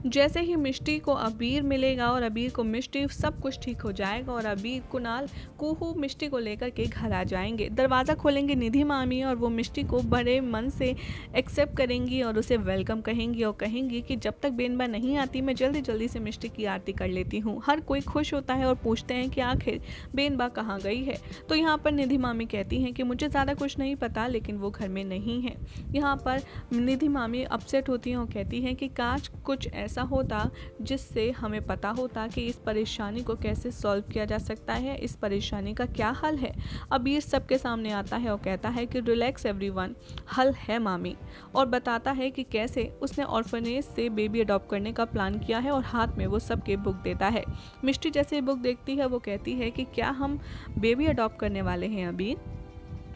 जैसे ही मिष्टी को अबीर मिलेगा और अबीर को मिष्टी, सब कुछ ठीक हो जाएगा और अबीर, कुणाल, कुहू मिष्टी को लेकर के घर आ जाएंगे। दरवाज़ा खोलेंगे निधि मामी और वो मिष्टी को बड़े मन से एक्सेप्ट करेंगी और उसे वेलकम कहेंगी और कहेंगी कि जब तक बेनबा नहीं आती मैं जल्दी जल्दी से मिष्टी की आरती कर लेती हूँ। हर कोई खुश होता है और पूछते हैं कि आखिर बेनबा कहाँ गई है। तो यहाँ पर निधि मामी कहती हैं कि मुझे ज़्यादा कुछ नहीं पता, लेकिन वो घर में नहीं है। यहाँ पर निधि मामी अपसेट होती हैं और कहती हैं कि काश कुछ ऐसा होता जिससे हमें पता होता कि इस परेशानी को कैसे सॉल्व किया जा सकता है, इस परेशानी का क्या हल है। अबीर सबके सामने आता है और कहता है कि रिलैक्स एवरीवन, हल है मामी, और बताता है कि कैसे उसने ऑर्फनेज से बेबी अडॉप्ट करने का प्लान किया है और हाथ में वो सबके बुक देता है। मिष्टी जैसे बुक देखती है वो कहती है कि क्या हम बेबी अडॉप्ट करने वाले हैं अबीर।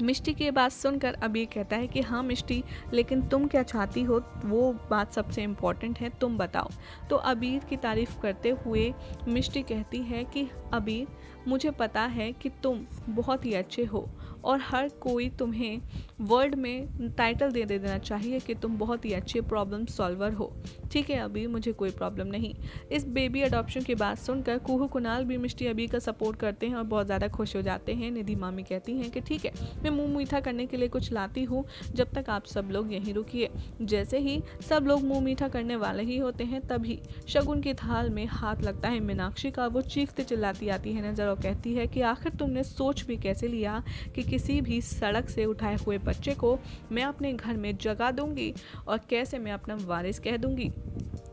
मिष्टी की बात सुनकर अबीर कहता है कि हाँ मिष्टी, लेकिन तुम क्या चाहती हो वो बात सबसे इम्पॉर्टेंट है, तुम बताओ। तो अबीर की तारीफ़ करते हुए मिष्टी कहती है कि अबीर, मुझे पता है कि तुम बहुत ही अच्छे हो और हर कोई तुम्हें वर्ल्ड में टाइटल दे देना चाहिए कि तुम बहुत ही अच्छे प्रॉब्लम सॉल्वर हो। ठीक है अबीर, मुझे कोई प्रॉब्लम नहीं। इस बेबी अडॉप्शन की बात सुनकर कुहू, कुणाल भी मिष्टी अबीर का सपोर्ट करते हैं और बहुत ज़्यादा खुश हो जाते हैं। निधि मामी कहती हैं कि ठीक है, मैं मुंह मीठा करने के लिए कुछ लाती हूँ, जब तक आप सब लोग यहीं रुकिए। जैसे ही सब लोग मुंह मीठा करने वाले ही होते हैं तभी शगुन की थाल में हाथ लगता है मीनाक्षी का। वो चीखते चिल्लाती आती है नजर और कहती है कि आखिर तुमने सोच भी कैसे लिया कि किसी भी सड़क से उठाए हुए बच्चे को मैं अपने घर में जगा दूंगी और कैसे मैं अपना वारिस कह दूंगी।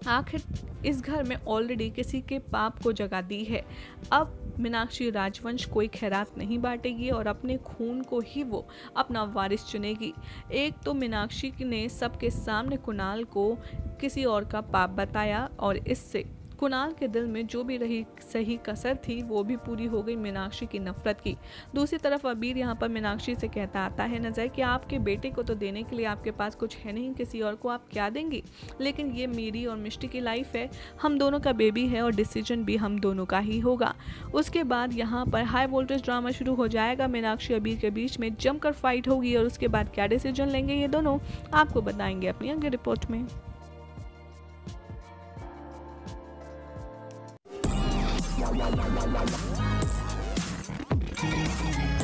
आखिर इस घर में ऑलरेडी किसी के पाप को जगा दी है। अब मीनाक्षी राजवंश कोई खैरात नहीं बांटेगी और अपने खून को ही वो अपना वारिस चुनेगी। एक तो मीनाक्षी ने सबके सामने कुणाल को किसी और का पाप बताया और इससे कुणाल के दिल में जो भी रही सही कसर थी वो भी पूरी हो गई मीनाक्षी की नफरत की। दूसरी तरफ अबीर यहाँ पर मीनाक्षी से कहता आता है नजर कि आपके बेटे को तो देने के लिए आपके पास कुछ है नहीं, किसी और को आप क्या देंगी, लेकिन ये मेरी और मिष्टी की लाइफ है, हम दोनों का बेबी है और डिसीजन भी हम दोनों का ही होगा। उसके बाद यहाँ पर हाई वोल्टेज ड्रामा शुरू हो जाएगा। मीनाक्षी अबीर के बीच में जमकर फाइट होगी और उसके बाद क्या डिसीजन लेंगे ये दोनों आपको बताएंगे अपनी अगली रिपोर्ट में। Wow, wow, wow, wow, wow, wow.